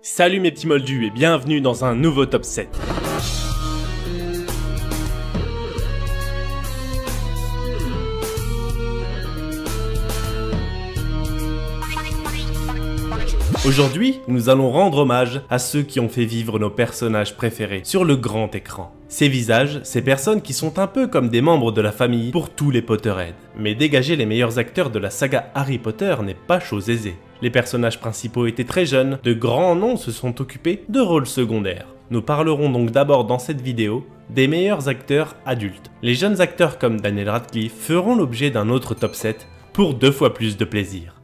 Salut mes petits moldus et bienvenue dans un nouveau top 7. Aujourd'hui, nous allons rendre hommage à ceux qui ont fait vivre nos personnages préférés sur le grand écran. Ces visages, ces personnes qui sont un peu comme des membres de la famille pour tous les Potterheads. Mais dégager les meilleurs acteurs de la saga Harry Potter n'est pas chose aisée. Les personnages principaux étaient très jeunes, de grands noms se sont occupés de rôles secondaires. Nous parlerons donc d'abord dans cette vidéo des meilleurs acteurs adultes. Les jeunes acteurs comme Daniel Radcliffe feront l'objet d'un autre top 7 pour 2 fois plus de plaisir.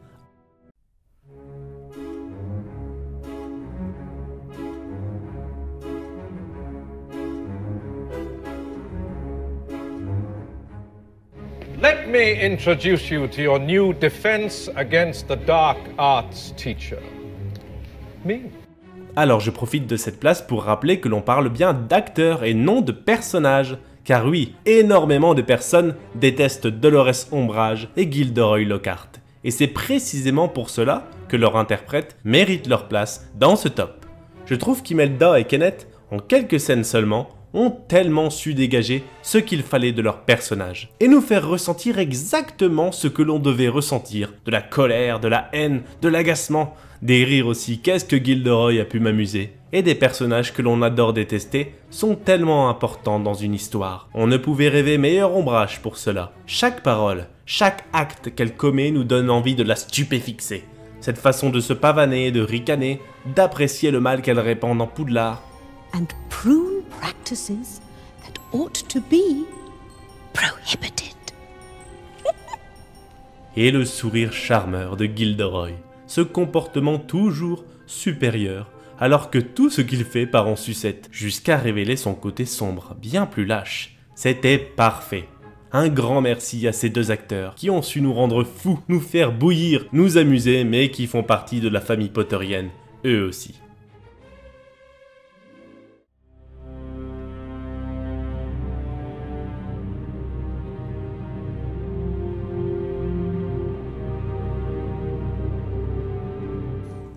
Let me introduce you to your new defense against the dark arts teacher. Me. Alors je profite de cette place pour rappeler que l'on parle bien d'acteurs et non de personnages. Car oui, énormément de personnes détestent Dolores Umbridge et Gilderoy Lockhart. Et c'est précisément pour cela que leurs interprètes méritent leur place dans ce top. Je trouve qu'Imelda et Kenneth, en quelques scènes seulement, ont tellement su dégager ce qu'il fallait de leur personnage et nous faire ressentir exactement ce que l'on devait ressentir, de la colère, de la haine, de l'agacement, des rires aussi, qu'est-ce que Gilderoy a pu m'amuser, et des personnages que l'on adore détester sont tellement importants dans une histoire. On ne pouvait rêver meilleur ombrage pour cela. Chaque parole, chaque acte qu'elle commet nous donne envie de la stupéfixer. Cette façon de se pavaner, de ricaner, d'apprécier le mal qu'elle répand dans Poudlard. And prune practices that ought to be prohibited. Et le sourire charmeur de Gilderoy, ce comportement toujours supérieur, alors que tout ce qu'il fait part en sucette, jusqu'à révéler son côté sombre, bien plus lâche. C'était parfait. Un grand merci à ces deux acteurs qui ont su nous rendre fous, nous faire bouillir, nous amuser, mais qui font partie de la famille potterienne, eux aussi.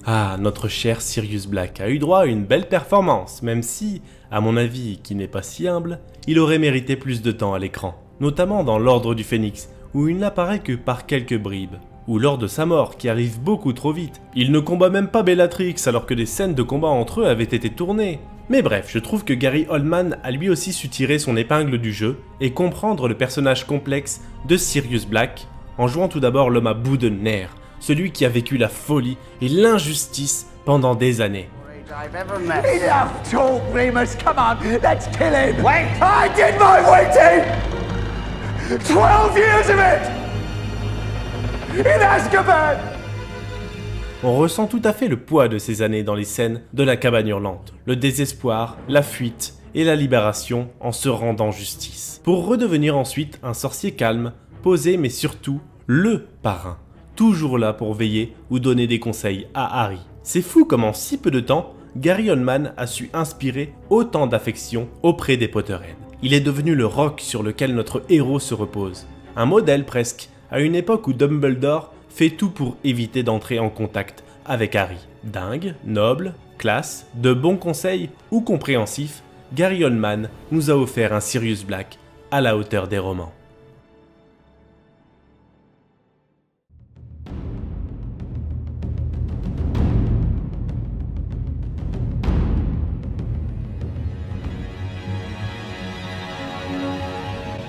Ah, notre cher Sirius Black a eu droit à une belle performance, même si, à mon avis, qui n'est pas si humble, il aurait mérité plus de temps à l'écran, notamment dans l'Ordre du Phénix, où il n'apparaît que par quelques bribes, ou lors de sa mort qui arrive beaucoup trop vite. Il ne combat même pas Bellatrix alors que des scènes de combat entre eux avaient été tournées. Mais bref, je trouve que Gary Oldman a lui aussi su tirer son épingle du jeu et comprendre le personnage complexe de Sirius Black, en jouant tout d'abord l'homme à bout de nerfs, celui qui a vécu la folie et l'injustice pendant des années. Enough talk, Remus. Come on, let's kill him. Wait! I did my waiting. 12 years of it in Azkaban. On ressent tout à fait le poids de ces années dans les scènes de la cabane hurlante, le désespoir, la fuite et la libération en se rendant justice, pour redevenir ensuite un sorcier calme, posé mais surtout le parrain. Toujours là pour veiller ou donner des conseils à Harry. C'est fou comme en si peu de temps, Gary Oldman a su inspirer autant d'affection auprès des Potterheads. Il est devenu le roc sur lequel notre héros se repose. Un modèle presque, à une époque où Dumbledore fait tout pour éviter d'entrer en contact avec Harry. Dingue, noble, classe, de bons conseils ou compréhensif, Gary Oldman nous a offert un Sirius Black à la hauteur des romans.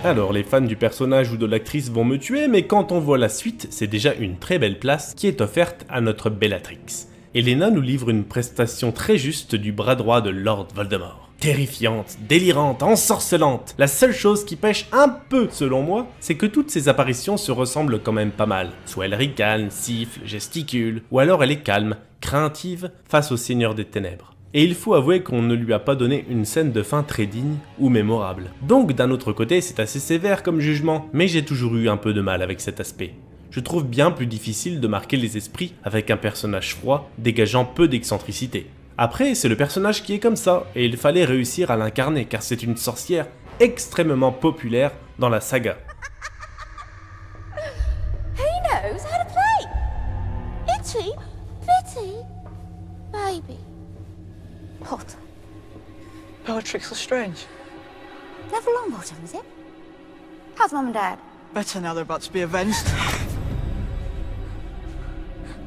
Alors les fans du personnage ou de l'actrice vont me tuer, mais quand on voit la suite, c'est déjà une très belle place qui est offerte à notre Bellatrix. Elena nous livre une prestation très juste du bras droit de Lord Voldemort. Terrifiante, délirante, ensorcelante. La seule chose qui pêche un peu selon moi, c'est que toutes ces apparitions se ressemblent quand même pas mal. Soit elle ricane, siffle, gesticule, ou alors elle est calme, craintive face au Seigneur des Ténèbres. Et il faut avouer qu'on ne lui a pas donné une scène de fin très digne ou mémorable. Donc d'un autre côté, c'est assez sévère comme jugement, mais j'ai toujours eu un peu de mal avec cet aspect. Je trouve bien plus difficile de marquer les esprits avec un personnage froid, dégageant peu d'excentricité. Après, c'est le personnage qui est comme ça, et il fallait réussir à l'incarner, car c'est une sorcière extrêmement populaire dans la saga. Who knows how to play? Itchy, bitty, baby. Potter. Bellatrix Lestrange. Neville Longbottom, is it? How's Mum and Dad? Better now they're about to be avenged.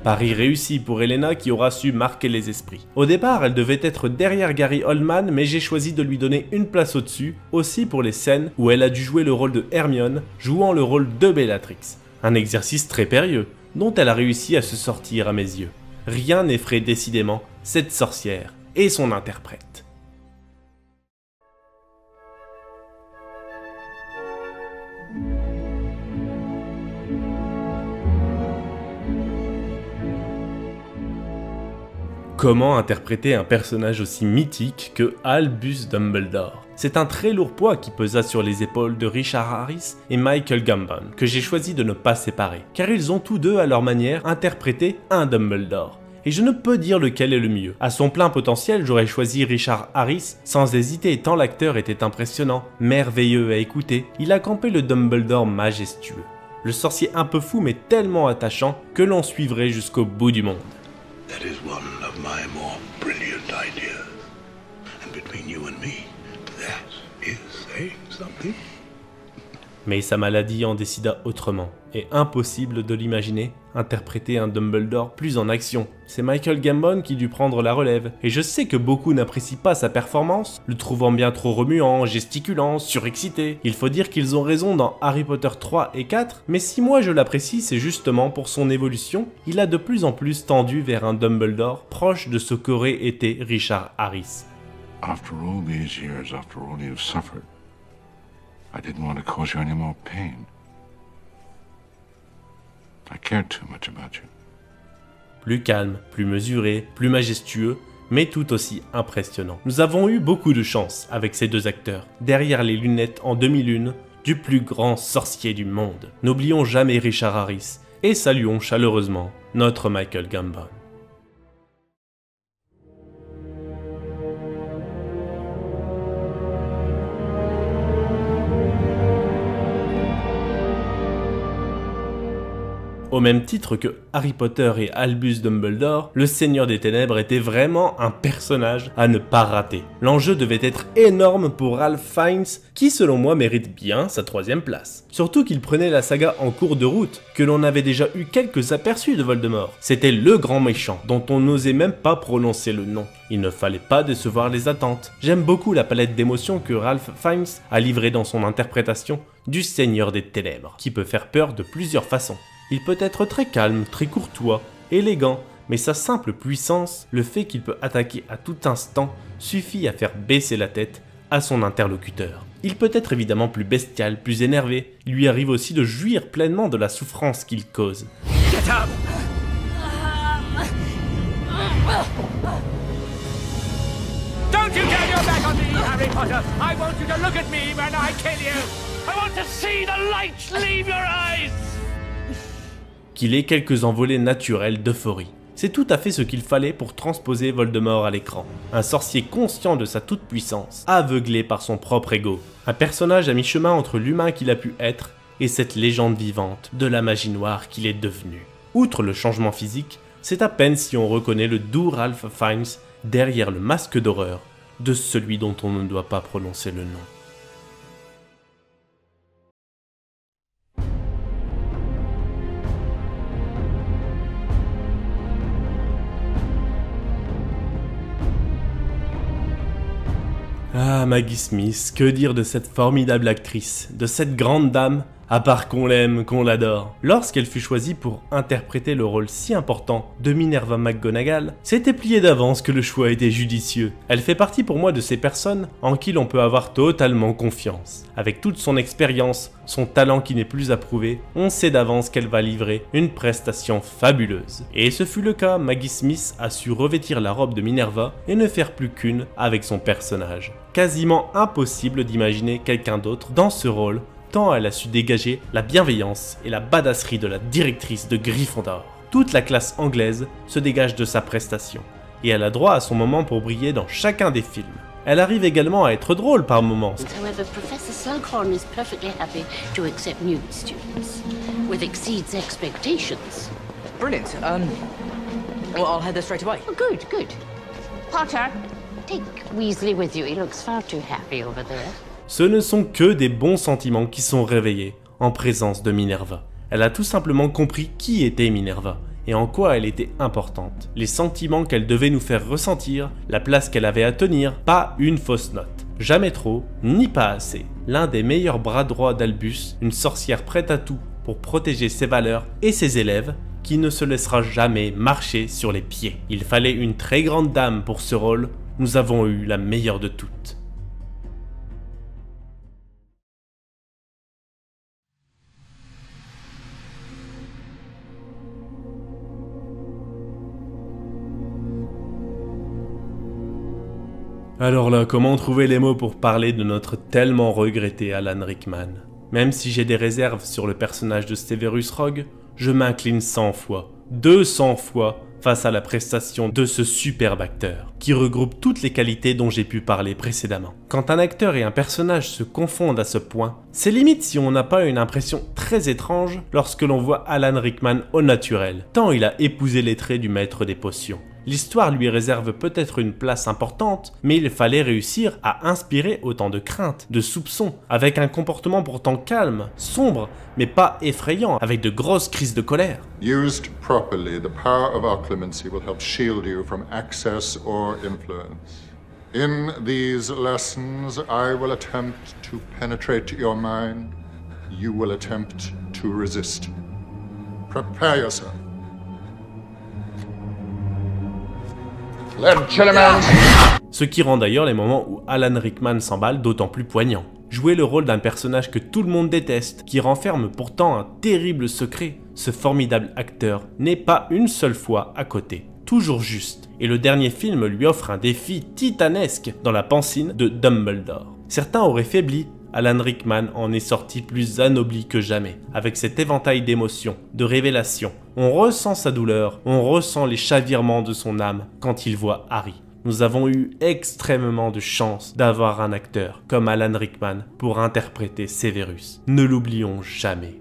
Pari réussi pour Helena qui aura su marquer les esprits. Au départ, elle devait être derrière Gary Oldman, mais j'ai choisi de lui donner une place au-dessus, aussi pour les scènes où elle a dû jouer le rôle de Hermione, jouant le rôle de Bellatrix. Un exercice très périlleux, dont elle a réussi à se sortir à mes yeux. Rien n'effraie décidément cette sorcière et son interprète. Comment interpréter un personnage aussi mythique que Albus Dumbledore? C'est un très lourd poids qui pesa sur les épaules de Richard Harris et Michael Gambon, que j'ai choisi de ne pas séparer, car ils ont tous deux à leur manière interprété un Dumbledore. Et je ne peux dire lequel est le mieux. À son plein potentiel, j'aurais choisi Richard Harris, sans hésiter tant l'acteur était impressionnant, merveilleux à écouter, il a campé le Dumbledore majestueux. Le sorcier un peu fou mais tellement attachant que l'on suivrait jusqu'au bout du monde. That is one of my more brilliant ideas. And between you and me, that is saying something. Mais sa maladie en décida autrement, et impossible de l'imaginer interpréter un Dumbledore plus en action. C'est Michael Gambon qui dut prendre la relève, et je sais que beaucoup n'apprécient pas sa performance, le trouvant bien trop remuant, gesticulant, surexcité. Il faut dire qu'ils ont raison dans Harry Potter 3 et 4, mais si moi je l'apprécie, c'est justement pour son évolution. Il a de plus en plus tendu vers un Dumbledore proche de ce qu'aurait été Richard Harris. After all these years, after all you've suffered, I didn't want to cause you any more pain. I cared too much about you. Plus calme, plus mesuré, plus majestueux, mais tout aussi impressionnant. Nous avons eu beaucoup de chance avec ces deux acteurs, derrière les lunettes en 2001 du plus grand sorcier du monde. N'oublions jamais Richard Harris et saluons chaleureusement notre Michael Gambon. Au même titre que Harry Potter et Albus Dumbledore, le Seigneur des Ténèbres était vraiment un personnage à ne pas rater. L'enjeu devait être énorme pour Ralph Fiennes, qui selon moi mérite bien sa 3e place. Surtout qu'il prenait la saga en cours de route, que l'on avait déjà eu quelques aperçus de Voldemort. C'était le grand méchant, dont on n'osait même pas prononcer le nom. Il ne fallait pas décevoir les attentes. J'aime beaucoup la palette d'émotions que Ralph Fiennes a livrée dans son interprétation du Seigneur des Ténèbres, qui peut faire peur de plusieurs façons. Il peut être très calme, très courtois, élégant, mais sa simple puissance, le fait qu'il peut attaquer à tout instant, suffit à faire baisser la tête à son interlocuteur. Il peut être évidemment plus bestial, plus énervé, il lui arrive aussi de jouir pleinement de la souffrance qu'il cause. Get up! Don't you turn your back on me, Harry Potter! I want you to look at me when I kill you! I want to see the light leave your eyes! Qu'il ait quelques envolées naturelles d'euphorie. C'est tout à fait ce qu'il fallait pour transposer Voldemort à l'écran. Un sorcier conscient de sa toute-puissance, aveuglé par son propre ego. Un personnage à mi-chemin entre l'humain qu'il a pu être et cette légende vivante de la magie noire qu'il est devenu. Outre le changement physique, c'est à peine si on reconnaît le doux Ralph Fiennes derrière le masque d'horreur de celui dont on ne doit pas prononcer le nom. Ah, Maggie Smith, que dire de cette formidable actrice, de cette grande dame, à part qu'on l'aime, qu'on l'adore. Lorsqu'elle fut choisie pour interpréter le rôle si important de Minerva McGonagall, c'était plié d'avance que le choix était judicieux. Elle fait partie pour moi de ces personnes en qui l'on peut avoir totalement confiance. Avec toute son expérience, son talent qui n'est plus à prouver, on sait d'avance qu'elle va livrer une prestation fabuleuse. Et ce fut le cas, Maggie Smith a su revêtir la robe de Minerva et ne faire plus qu'une avec son personnage. Quasiment impossible d'imaginer quelqu'un d'autre dans ce rôle, tant elle a su dégager la bienveillance et la badasserie de la directrice de Gryffondor. Toute la classe anglaise se dégage de sa prestation, et elle a droit à son moment pour briller dans chacun des films. Elle arrive également à être drôle par moments. However, Professor Slughorn is perfectly happy to accept new students, with exceeds expectations. Brilliant. Well, I'll head there straight away. Oh, good, good. Potter, Take Weasley with you. He looks far too happy over there. Ce ne sont que des bons sentiments qui sont réveillés en présence de Minerva. Elle a tout simplement compris qui était Minerva et en quoi elle était importante. Les sentiments qu'elle devait nous faire ressentir, la place qu'elle avait à tenir, pas une fausse note. Jamais trop, ni pas assez. L'un des meilleurs bras droits d'Albus, une sorcière prête à tout pour protéger ses valeurs et ses élèves, qui ne se laissera jamais marcher sur les pieds. Il fallait une très grande dame pour ce rôle, nous avons eu la meilleure de toutes. Alors là, comment trouver les mots pour parler de notre tellement regretté Alan Rickman? Même si j'ai des réserves sur le personnage de Severus Rogue, je m'incline 100 fois, 200 fois face à la prestation de ce superbe acteur, qui regroupe toutes les qualités dont j'ai pu parler précédemment. Quand un acteur et un personnage se confondent à ce point, c'est limite si on n'a pas une impression très étrange lorsque l'on voit Alan Rickman au naturel, tant il a épousé les traits du maître des potions. L'histoire lui réserve peut-être une place importante, mais il fallait réussir à inspirer autant de craintes, de soupçons, avec un comportement pourtant calme, sombre, mais pas effrayant, avec de grosses crises de colère. Used properly, the power of our clemency will help shield you from access or influence. In these lessons, I will attempt to penetrate your mind. You will attempt to resist. Prepare yourself. Ce qui rend d'ailleurs les moments où Alan Rickman s'emballe d'autant plus poignants. Jouer le rôle d'un personnage que tout le monde déteste, qui renferme pourtant un terrible secret, ce formidable acteur n'est pas une seule fois à côté, toujours juste. Et le dernier film lui offre un défi titanesque dans la pancine de Dumbledore. Certains auraient faibli, Alan Rickman en est sorti plus anobli que jamais, avec cet éventail d'émotions, de révélations. On ressent sa douleur, on ressent les chavirements de son âme quand il voit Harry. Nous avons eu extrêmement de chance d'avoir un acteur comme Alan Rickman pour interpréter Severus. Ne l'oublions jamais.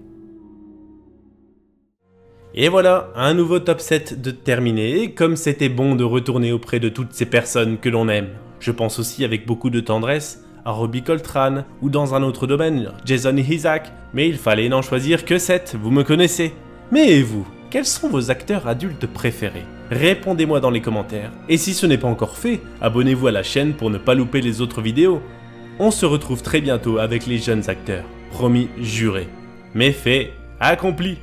Et voilà, un nouveau top 7 de terminé, et comme c'était bon de retourner auprès de toutes ces personnes que l'on aime. Je pense aussi avec beaucoup de tendresse à Robbie Coltrane, ou dans un autre domaine, Jason Isaac, mais il fallait n'en choisir que 7, vous me connaissez. Mais et vous, quels sont vos acteurs adultes préférés? Répondez-moi dans les commentaires, et si ce n'est pas encore fait, abonnez-vous à la chaîne pour ne pas louper les autres vidéos. On se retrouve très bientôt avec les jeunes acteurs, promis, juré. Mais fait, accompli.